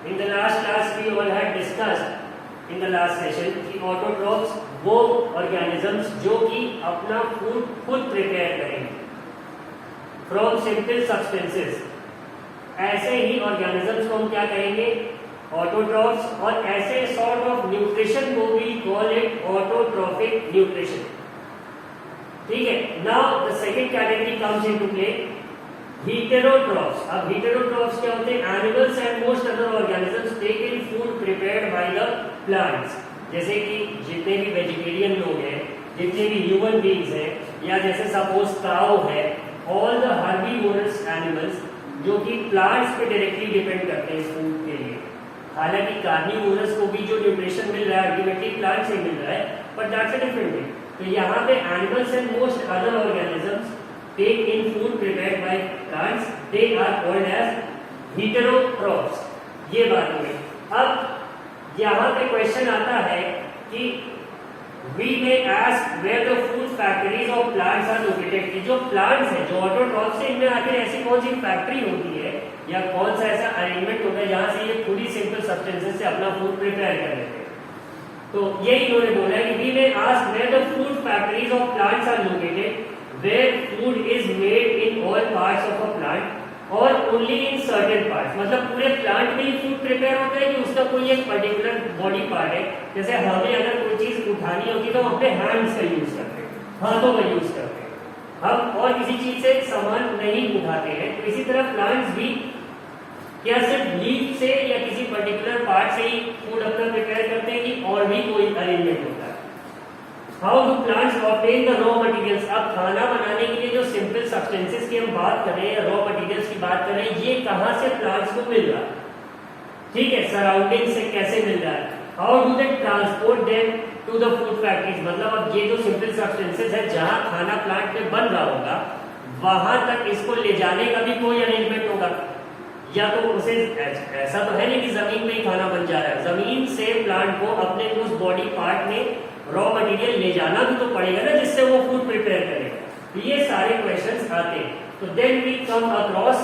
In the last class we all had discussed in the last session कि autotrophs वो organisms जो कि अपना फूड खुद प्रिपेयर करेंगे फ्रॉम सिंपल सब्सटेंसेस। ऐसे ही ऑर्गेनिजम्स को हम क्या कहेंगे? ऑटोट्रॉफ्स। और ऐसे सॉर्ट ऑफ न्यूट्रिशन को भी कॉल इट ऑटोट्रॉफिक न्यूट्रिशन। ठीक है। Now the second category comes into play, heterotrophs। अब heterotrophs क्या होते हैं? Animals and most other organisms take in food prepared by the plants. जैसे कि जितने भी वेजिटेरियन लोग हैं, जितने भी ह्यूमन बीइंग्स हैं, या जैसे सपोज काउ है, ऑल द हर्बीवोरस एनिमल्स जो कि प्लांट्स पे डायरेक्टली डिपेंड करते हैं फूड के लिए। हालांकि कार्निवोरस को भी जो न्यूट्रिशन मिल रहा है अल्टीमेटली प्लांट से मिल रहा है, but that's a different thing. तो यहाँ पे animals and most other organisms take in food prepared by plants, they are called as heterotrophs। ये बात हो गई। अब यहाँ पे क्वेश्चन आता है कि we may ask where the food factories of plants are located। कि जो plants है, जो ऑटोट्रॉफ्स है, इनमें आखिर ऐसी कौन सी फैक्ट्री होती है या कौन सा ऐसा अरेंजमेंट होता है जहाँ से ये खुद ही सिंपल सब्सटेंसेस से अपना फूड प्रिपेयर कर लेते हैं। तो यही इन्होंने बोला है कि we may ask where the food factories of plants are located, where food is made in all parts of a plant or only in certain parts। मतलब पूरे प्लांट में ही फूड प्रिपेयर होता है कि उसका कोई एक पर्टिकुलर बॉडी पार्ट है। जैसे हमें अगर कोई चीज उठानी होती है तो हम अपने हैंड्स का यूज करते हैं, हाथों का यूज करते हैं, हम और किसी चीज से सामान नहीं उठाते हैं। तो इसी तरह प्लांट्स भी क्या सिर्फ लीफ से या किसी पर्टिकुलर पार्ट से ही फूड अपना प्रिपेयर करते हैं कि और भी कोई अरेंजमेंट होता है? How do plants obtain the raw materials. अब खाना बनाने के लिए जो सिंपल सब्सटेंसेस की हम बात कर रहे हैं, रॉ मटेरियल्स की बात कर रहे हैं, ये कहाँ से प्लांट्स को मिल रहा है? ठीक है, सराउंडिंग से कैसे मिल रहा है? How do they transport them to the food factories. मतलब अब ये जो सिंपल सब्सटेंसेस है, जहाँ खाना प्लांट में बन रहा होगा वहां तक इसको ले जाने का भी कोई अरेंजमेंट होगा, या तो उसे ऐसा तो है नहीं कि जमीन में ही खाना बन जा रहा है। जमीन से प्लांट को अपने उस बॉडी पार्ट में रॉ मटेरियल ले जाना भी तो पड़ेगा ना, जिससे वो फूड प्रिपेयर करेगा। ये सारे क्वेश्चंस आते हैं। तो then we come across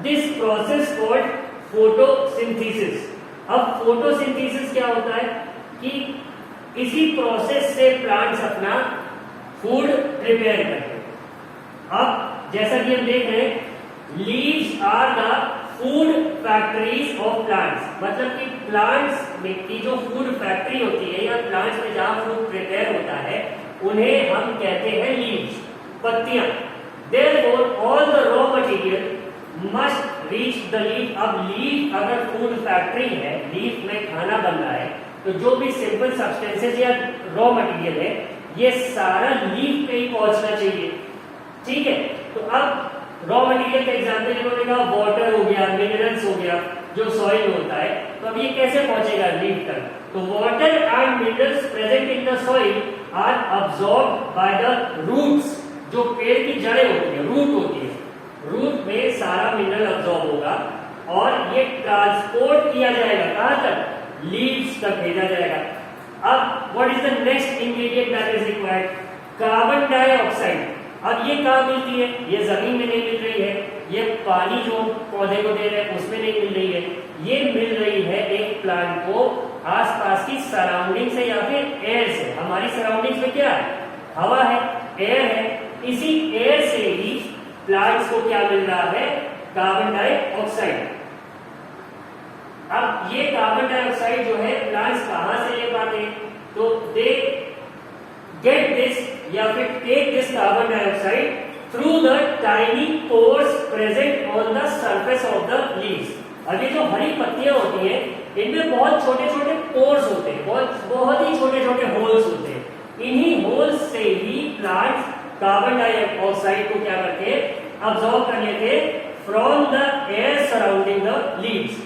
this process called photosynthesis. अब फोटोसिंथेसिस क्या होता है कि इसी प्रोसेस से प्लांट्स अपना फूड प्रिपेयर करते हैं। अब जैसा कि हम देख रहे हैं, leaves are the food factories of plants. मतलब कि प्लांट्स में की जो फूड फैक्ट्री होती है या प्लांट्स में जहां फूड प्रिपेयर होता है, उन्हें हम कहते हैं लीव्स, पत्तियां। Therefore all the raw material must reach the leaf. अब लीफ अगर फूड फैक्ट्री है, लीफ में खाना बन रहा है, तो जो भी सिंपल सब्सटेंसेस या रॉ मटेरियल है, ये सारा लीफ पे ही पहुंचना चाहिए। ठीक है। तो अब रॉ मटेरियल का एग्जाम्पल इन्होंने कहा वाटर हो गया, मिनरल्स हो गया, जो सॉइल होता है। तो अब ये कैसे पहुंचेगा लीफ तक? तो water and minerals present in the soil are absorbed by the roots. जो पेड़ की जड़ें होती है, रूट होती है, रूट में सारा मिनरल अब्सॉर्ब होगा और ये ट्रांसपोर्ट किया जाएगा कहां तक? लीव्स तक भेजा जाएगा। अब what is the next ingredient that is required? Carbon dioxide. अब ये कहाँ मिलती है? ये जमीन में नहीं मिल रही है, ये पानी जो पौधे को दे रहे हैं उसमें नहीं मिल रही है, ये मिल रही है एक प्लांट को आसपास की सराउंडिंग से या फिर एयर से। हमारी सराउंडिंग्स में क्या है? हवा है, एयर है। इसी एयर से ही प्लांट्स को क्या मिल रहा है? Carbon dioxide. अब ये कार्बन डाइऑक्साइड जो है प्लांट्स कहां से ले पाते हैं? तो दे गेट दिस या फिर take this carbon dioxide through the tiny pores present on the surface of the leaves. अब ये जो हरी पत्तियां होती हैं, इनमें बहुत छोटे छोटे पोर्स होते हैं, बहुत ही छोटे छोटे होल्स होते हैं। इन्हीं होल्स से ही प्लांट्स कार्बन डाइऑक्साइड को क्या करते हैं? अब्सॉर्ब कर लेते हैं from the air surrounding the leaves.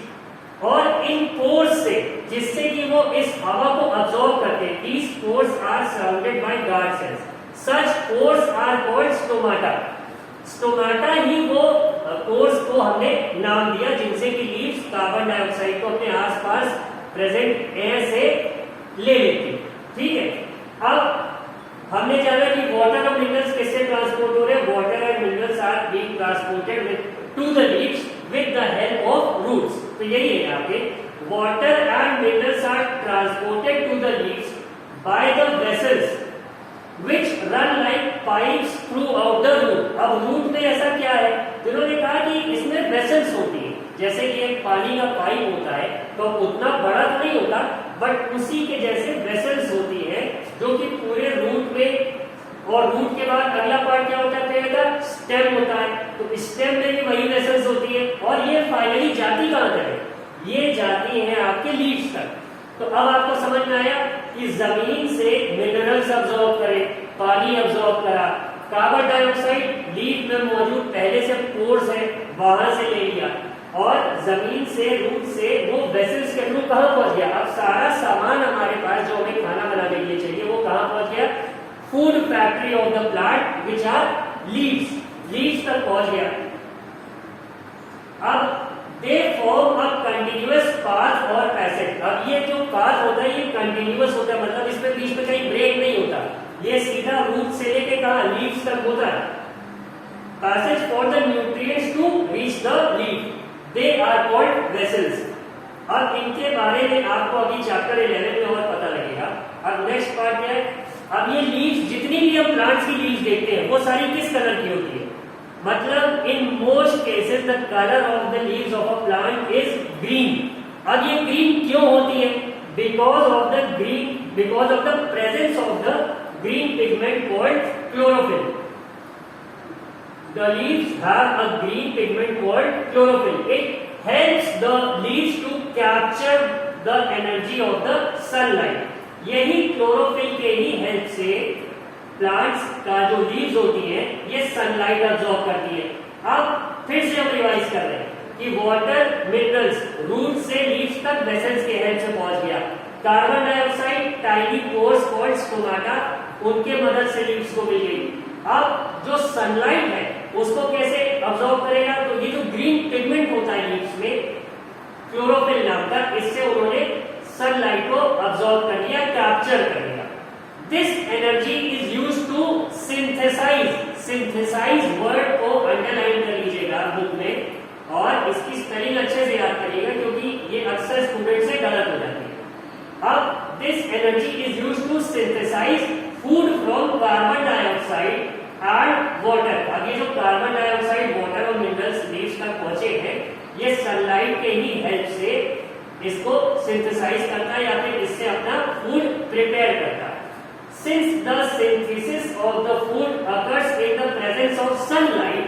और इन पोर्स से, जिससे कि वो इस हवा को अब्सॉर्ब करते हैं, these pores are surrounded by guard cells. Such pores are called stomata. Stomata ही वो पोर्स को हमने नाम दिया जिनसे कि लीव्स कार्बन डाइऑक्साइड को अपने आसपास प्रेजेंट एयर से ले लेती। ठीक है। अब हमने जाना कि वाटर और मिनरल्स किससे ट्रांसपोर्ट हो रहे हैं? Water and minerals are being transported to the leaves with the help of roots. तो यही है यहाँ पे water and minerals are transported to the leaves by the vessels which run like pipes throughout the root. अब root में ऐसा क्या है, तो उन्होंने कहा कि इसमें वेसल्स होती है, जैसे कि एक पानी का पाइप होता है तो उतना बड़ा तो नहीं होता, बट उसी के जैसे वेसल्स होती है जो कि पूरे रूट में, और रूट के बाद अगला पार्ट क्या होता है पेड़ का, स्टेम होता है, तो स्टेम में भी वही वेसल्स होती है, और ये फाइनली जाती कहाँ तक है, ये जाती है आपके लीव्स तक। तो अब आपको समझ में आया कि जमीन से मिनरल्स अब्सॉर्ब करे, पानी अब्सॉर्ब करा, कार्बन डाइऑक्साइड लीफ में मौजूद पहले से पोर्स है वहां से ले लिया, और जमीन से रूट से वो वेसल्स के थ्रू कहां पहुंच गया। अब सारा सामान हमारे पास जो हमें खाना बनाने के लिए चाहिए वो कहां पहुंच गया, food factory of the plant which are leaves तक पहुंच गया। अब they form a continuous path और पैसेज। अब ये जो पाथ होता है ये कंटिन्यूअस होता है, मतलब इसमें बीच में कहीं ब्रेक नहीं होता, ये सीधा रूट से लेके कहां, लीव्स तक होता है। Passage for the nutrients to reach the leaf, they are called vessels. अब इनके बारे में आपको अभी चैप्टर 11 में और पता लगेगा। अब नेक्स्ट पार्ट क्या है, अब ये लीव्स जितनी भी हम प्लांट्स की लीव्स देखते हैं वो सारी किस कलर की होती है, मतलब in most cases the colour of the leaves of a plant is green. अब ये ग्रीन क्यों होती है, because of the presence of the green pigment called chlorophyll. The leaves have a green pigment called chlorophyll, it helps the leaves to capture the energy of the sunlight. यही chlorophyll के ही help से plants का जो leaves होती है ये sunlight absorb करती है। अब फिर से हम रिवाइज कर रहे हैं कि वाटर मिनरल्स रूट से लीव्स तक वेसल्स के हेल्प से पहुंच गया, carbon dioxide tiny pores called stomata उनके मदद से लीव्स को मिल गई। अब जो सनलाइट है उसको कैसे अब्सॉर्ब करेगा, तो ये जो ग्रीन पिगमेंट होता है लीव्स में क्लोरोफिल नाम का, इससे उन्होंने सनलाइट को अब्सॉर्ब कर लिया, कैप्चर कर लिया। This energy is used to synthesize, synthesize word को अंडरलाइन कर लीजिएगा बुक में, और इसकी स्पेलिंग अच्छे से याद करिएगा क्योंकि ये अक्सर स्टूडेंट से गलत हो जाती है। अब this energy is used to synthesize food from carbon dioxide and water। अब ये जो कार्बन डाइऑक्साइड, वाटर और मिनरल्स लीव्स तक पहुंचे हैं ये सनलाइट के ही हेल्प से इसको सिंथेसाइज करता है या फिर इससे अपना फूड प्रिपेयर करता है। Since the synthesis of the food occurs in the presence of sunlight,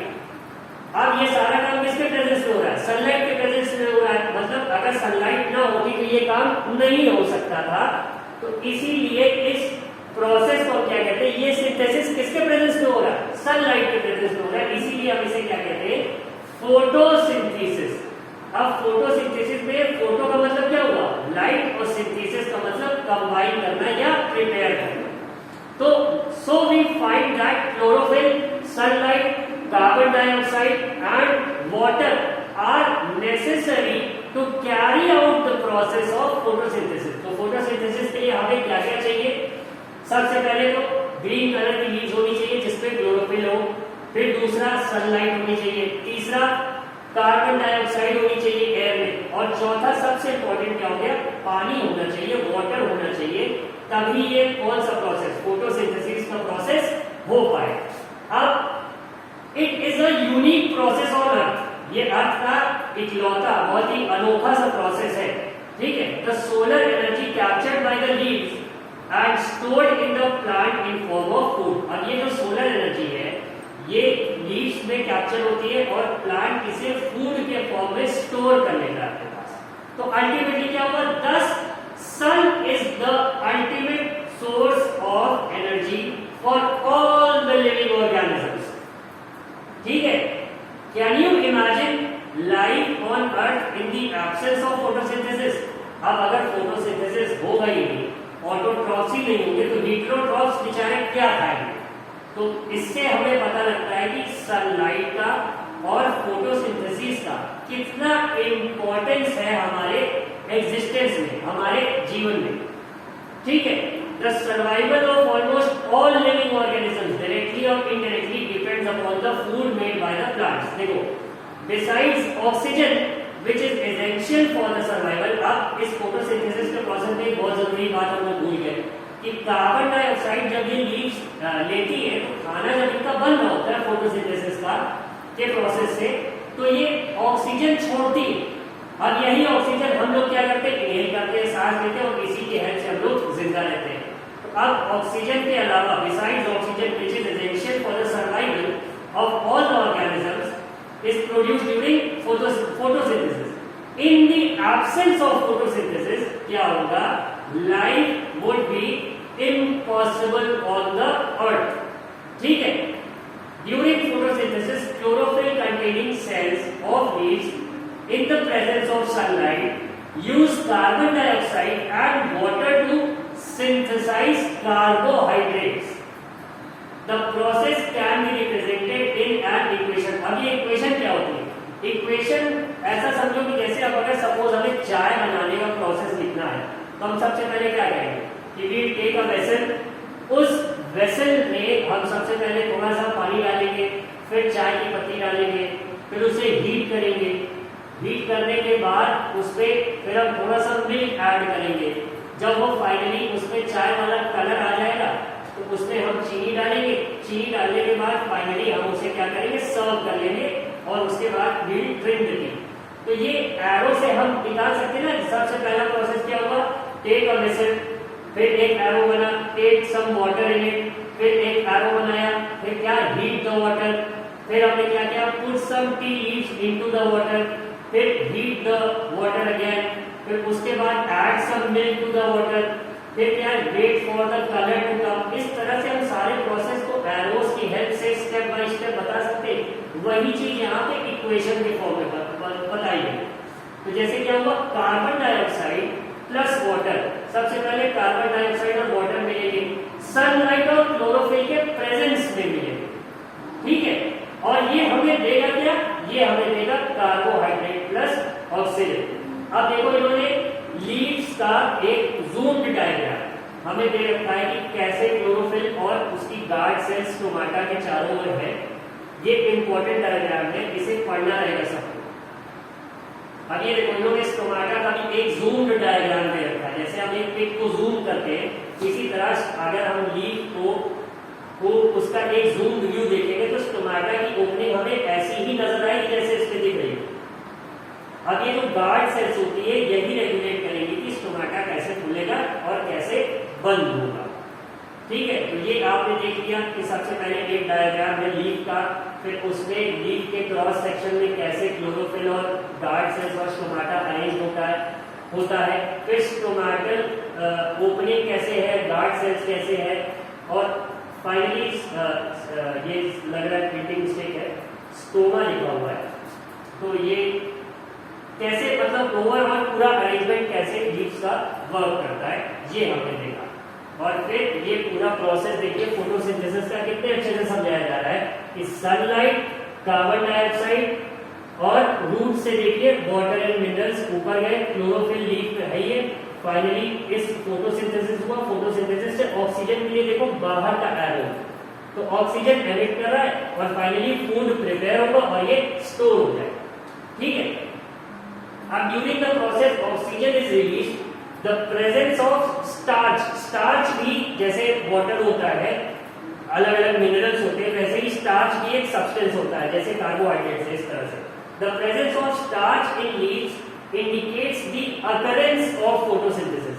अब ये सारा काम किसके प्रेजेंस में हो रहा है, सनलाइट के प्रेजेंस में हो रहा है, मतलब अगर सनलाइट ना होती तो ये काम नहीं हो सकता था। तो इसीलिए इस प्रोसेस को क्या कहते हैं, ये सिंथेसिस किसके प्रेजेंस में हो रहा है, सनलाइट के प्रेजेंस में हो रहा है, इसीलिए हम इसे क्या कहते हैं, फोटोसिंथेसिस। अब फोटोसिंथेसिस में फोटो का मतलब क्या हुआ, लाइट, और सिंथेसिस का मतलब कंबाइन करना या प्रिपेयर करना। तो so we find that chlorophyll, sunlight, carbon dioxide and water are necessary to carry out the process of photosynthesis। तो photosynthesis के लिए हमें क्या क्या चाहिए, सबसे पहले तो ग्रीन कलर की लीव्स होनी चाहिए जिसमें क्लोरोफिल हो, फिर दूसरा सनलाइट होनी चाहिए, तीसरा कार्बन डाइऑक्साइड होनी चाहिए एयर में, और चौथा सबसे इंपॉर्टेंट क्या हो गया, पानी होना चाहिए, वाटर होना चाहिए, तभी ये कौन सा प्रोसेस, फोटोसिंथेसिस का प्रोसेस हो पाए। अब it is a unique process on earth, ये अर्थ का इकलौता बहुत ही अनोखा सा प्रोसेस है, ठीक है। The solar energy captured by the leaves and stored in the plant in form of food. अब ये जो सोलर एनर्जी है ये लीव्स में कैप्चर होती है और प्लांट इसे फूड के फॉर्म में स्टोर कर लेता है अपने पास। तो अल्टीमेटली क्या हुआ, दस sun is the ultimate source of energy for all the living organisms। ठीक है, can you imagine life on earth in the absence of photosynthesis? अब अगर फोटोसिंथेसिस हो गई नहीं, ऑटोट्रॉफ्स ही नहीं होंगे तो हीटरोट्रॉफ्स बेचारे क्या खाएंगे। तो इससे हमें पता लगता है कि सनलाइट का और फोटोसिंथेसिस का कितना इंपॉर्टेंस है हमारे एग्जिस्टेंस में, हमारे जीवन में, ठीक है। The survival of almost all living organisms directly और indirectly depends upon the food made by the plants. देखो, besides oxygen which is essential for the survival, अब यहाँ इस फोटोसिंथेसिस के प्रोसेस में एक बहुत जरूरी बात हम लोग भूल गए कि कार्बन डाइऑक्साइड जब ये लीव्स लेती है तो खाना जब इनका बन रहा होता है फोटोसिंथेसिस का के प्रोसेस से, तो ये ऑक्सीजन छोड़ती है। अब यही ऑक्सीजन हम लोग क्या करते हैं, इनहेल करते हैं, सांस लेते हैं और इसी की हेल्प से हम लोग जिंदा रहते हैं। तो अब ऑक्सीजन के अलावा besides oxygen which is essential for the survival of all the organisms is produced during photosynthesis. In the absence of photosynthesis, क्या होगा, life would be impossible on the earth. ठीक है? During photosynthesis, chlorophyll containing cells of leaves, in the presence of sunlight, use carbon dioxide and water to synthesize carbohydrates. The process can be represented in an equation. अब ये equation क्या होती है? Equation ऐसा समझो कि जैसे अब अगर सपोज हमें चाय बनाने का प्रोसेस लिखना है तो हम सबसे पहले क्या करेंगे कि वी टेक अ वेसल, उस वेसल में हम सबसे पहले थोड़ा सा पानी डालेंगे, फिर चाय की पत्ती डालेंगे, फिर उसे हीट करेंगे, हीट करने के बाद उसमें फिर हम थोड़ा सा मिल्क ऐड करेंगे। जब वो फाइनली उसमें चाय वाला कलर आ जाएगा तो उसमें हम चीनी डालेंगे, चीनी डालने के बाद फाइनली हम उसे क्या करेंगे, सर्व कर लेंगे और उसके बाद विल ड्रिंक दी। तो ये एरो से हम निकाल सकते हैं ना। सबसे पहला प्रोसेस क्या होगा, टेक अ वेसल, फिर एक एरो बना, take some water in it, फिर एक एरो बनाया, फिर क्या, हीट द वाटर, फिर हमने क्या किया, put some tea leaves into the water, फिर हीट द वाटर अगेन, फिर उसके बाद add some milk to the water, फिर क्या, wait for the colour to come. इस तरह से हम सारे प्रोसेस को एरोस की हेल्प से स्टेप बाय स्टेप बता सकते हैं। वही चीज यहाँ पे इक्वेशन के फॉर्म में बताई गई। तो जैसे क्या हुआ, कार्बन डाइऑक्साइड प्लस वाटर, सबसे पहले कार्बन डाइऑक्साइड और वाटर मिलेंगे, सनलाइट और क्लोरोफिल के प्रेजेंस में मिलेंगे। ठीक है, और ये हमें देगा क्या, ये हमें देगा कार्बोहाइड्रेट प्लस ऑक्सीजन। अब देखो इन्होंने लीव्स का एक जूम्ड डायग्राम हमें दे रखा है कि कैसे क्लोरोफिल और उसकी गार्ड सेल्स स्टोमाटा के चारों ओर है। ये इंपॉर्टेंट डायग्राम है, इसे पढ़ना रहेगा सबको। अब ये देखो इन्होंने स्टोमाटा का भी एक जूम्ड डायग्राम दे रखा है। जैसे हम एक पिक को जूम करते हैं, इसी तरह अगर हम लीफ को उसका एक जूम व्यू देखेंगे तो स्टोमाटा की ओपनिंग हमें ऐसी ही नजर आएगी जैसे इसमें दिख रही है। अब ये जो गार्ड सेल्स होती है यही रेगुलेट करेंगी कि स्टोमाटा कैसे खुलेगा और कैसे बंद होगा। ठीक है, तो ये आपने देख लिया कि सबसे पहले एक डायग्राम है लीफ का, फिर उसमें लीफ के क्रॉस सेक्शन में कैसे क्लोरोफिल और गार्ड सेल्स और स्टोमाटा अरेंज होता है, फिर स्टोमाटल ओपनिंग कैसे है, गार्ड सेल्स कैसे है, और फाइनली ये लग रहा है प्रिंटिंग मिस्टेक है, स्टोमा लिखा हुआ है। तो ये कैसे, मतलब ओवरऑल पूरा अरेंजमेंट कैसे लीव्स का वर्क करता है ये हमने देखा। और फिर ये पूरा प्रोसेस देखिए फोटोसिंथेसिस का कितने अच्छे से समझाया जा रहा है कि सनलाइट, कार्बन डाइऑक्साइड और रूट से देखिए वाटर एंड मिनरल्स ऊपर गए, क्लोरोफिल लीफ पे है ये, फाइनली इस फोटोसिंथेसिस हुआ, फोटोसिंथेसिस से ऑक्सीजन के लिए देखो बाहर का एरो, तो ऑक्सीजन एमिट कर रहा है और फाइनली फूड प्रिपेयर होगा और ये स्टोर हो जाए। ठीक है, अब during the process oxygen is released, the presence of starch, starch भी जैसे वाटर होता है, अलग अलग मिनरल्स होते हैं, वैसे ही स्टार्च भी एक सब्सटेंस होता है जैसे कार्बोहाइड्रेट्स है, इस तरह से। The presence of starch in leaves indicates the occurrence of photosynthesis.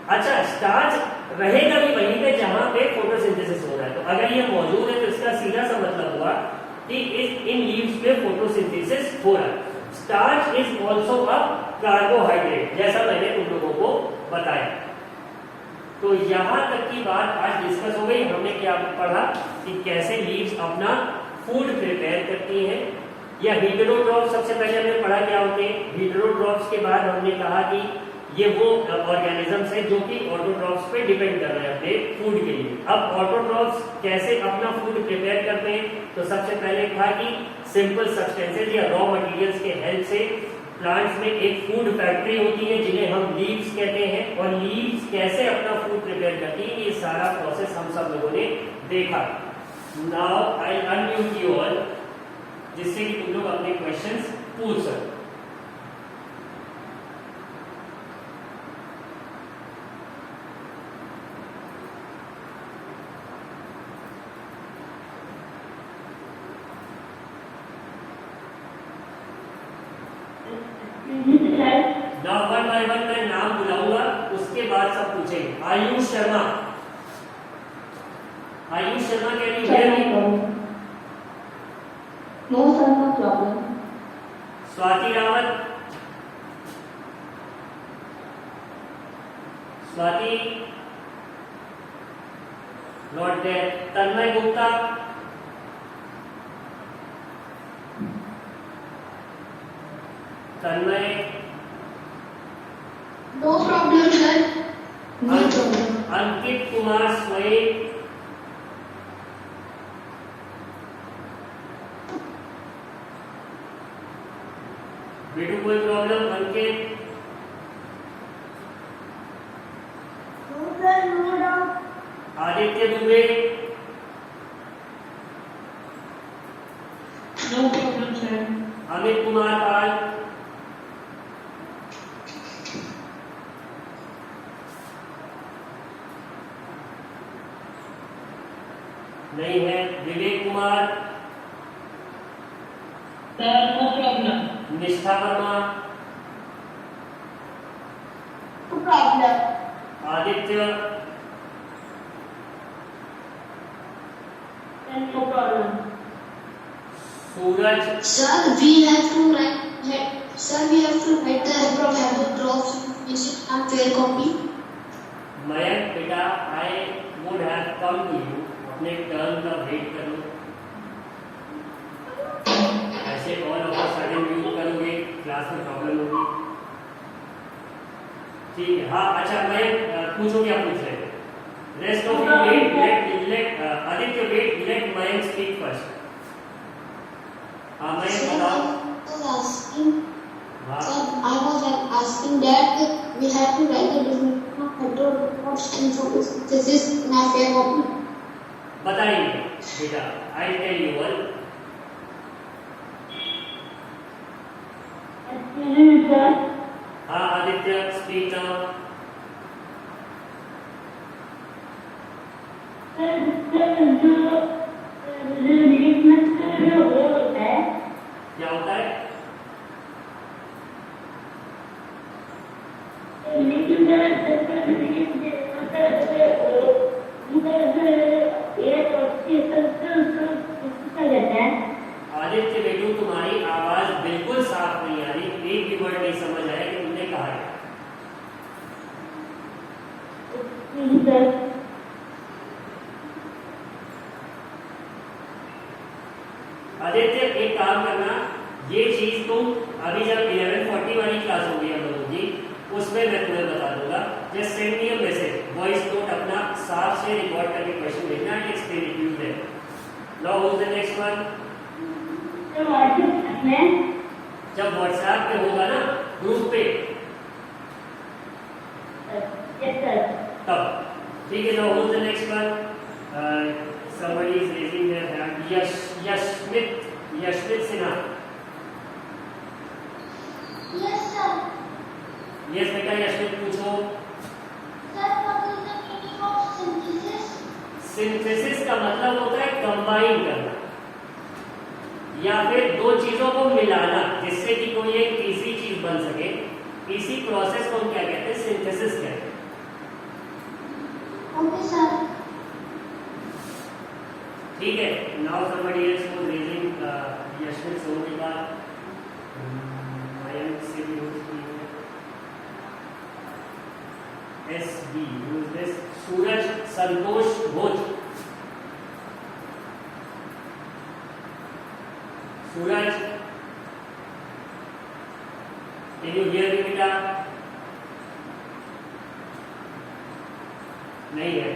अच्छा, स्टार्च रहेगा भी वहीं पे जहां पे फोटोसिंथेसिस हो रहा है, तो अगर ये मौजूद है तो इसका सीधा सा मतलब हुआ कि इन लीव्स में फोटोसिंथेसिस हो रहा है। Starch is also a carbohydrate, जैसा मैंने तुम लोगों को बताया। तो यहां तक की बात आज डिस्कस हो गई। हमने क्या पढ़ा कि कैसे लीव्स अपना फूड प्रिपेयर करती हैं, या हीटेरोट्रॉप्स सबसे पहले हमने पढ़ा क्या होते हैं। हीटेरोट्रॉप्स के बाद हमने कहा कि ये वो ऑर्गेनिजम्स हैं जो कि ऑटोट्रॉप्स पे डिपेंड कर रहे हैं अपने फूड के लिए। अब ऑटोट्रॉप्स कैसे अपना फूड प्रिपेयर करते हैं, तो सबसे पहले कहा कि सिंपल सब्सटेंसेज या रॉ मटेरियल्स के हेल्प से प्लांट्स में एक फूड फैक्ट्री होती है जिन्हें हम लीव्स कहते हैं, और लीव्स कैसे अपना फूड प्रिपेयर करती है ये सारा प्रोसेस हम सब लोगों ने देखा। Now I unmute you all, जिससे कि तुम लोग अपने क्वेश्चंस पूछ सको। नाउ वन बाय वन मैं नाम बुलाऊंगा, उसके बाद सब पूछेंगे। Ayush Sharma, Ayush Sharma can you hear me? No sir, no problem. Swati Rawat, Swati not there. Tanmay Gupta, Tanmay, no problem sir, no problem. Ankit Kumar Swayam, बेटू कोई problem? Ankit, no sir, no doubt. Aditya Dubey, no problem sir. Amit Kumar Pal, नहीं है। Vivek Kumar, sir, no problem. Nishtha Verma, no problem. Aditya, no problem. Suraj, Sir, we have to write the drops in unfair copy. Mayank बेटा, I would have come to you, अपने turn का wait करो। ऐसे all of a sudden you करोगे, class में problem होगी। ठीक है, हाँ अच्छा मयंक पूछो, क्या पूछ रहे हो? Rest of you wait, let Aditya wait, let Mayank speak first. हाँ मयंक बताओ। हाँ I was asking that we have to write the definition of heterodox and synthesis in a fair copy. बताइए बेटा, आई टेल यू वन। हाँ Aditya speak now. क्या होता है? आदित्य बेटू, तुम्हारी आवाज बिल्कुल साफ नहीं आ रही, एक भी वर्ड नहीं समझ आया कि तुमने कहा है। आदित्य एक काम करना, ये चीज तुम अभी जब 11:40 वाली क्लास होगी हम लोगों की, उसमें मैं तुम्हें बता दूंगा। Just send me a message, voice note अपना साफ से रिकॉर्ड करके क्वेश्चन भेजना, and explain it you there. Now who is the next one? जब व्हाट्सएप पे होगा ना, ग्रुप पे, तब। ठीक है, now who is the next one? somebody is raising their hand. Yashmit Sinha. Yes, sir. Yes बेटा, यशमित पूछो। Sir, what is the meaning of synthesis? Synthesis का मतलब होता है कंबाइन करना, या फिर दो चीजों को मिलाना जिससे कि कोई एक तीसरी चीज बन सके। इसी प्रोसेस को हम क्या कहते हैं? सिंथेसिस कहते हैं। Okay, sir. ठीक है, now somebody else was raising Yashmit Son के बाद मयंक से भी यूज की है, SB use this, Suraj Santosh Bhoj. Suraj, can you hear me बेटा? नहीं है।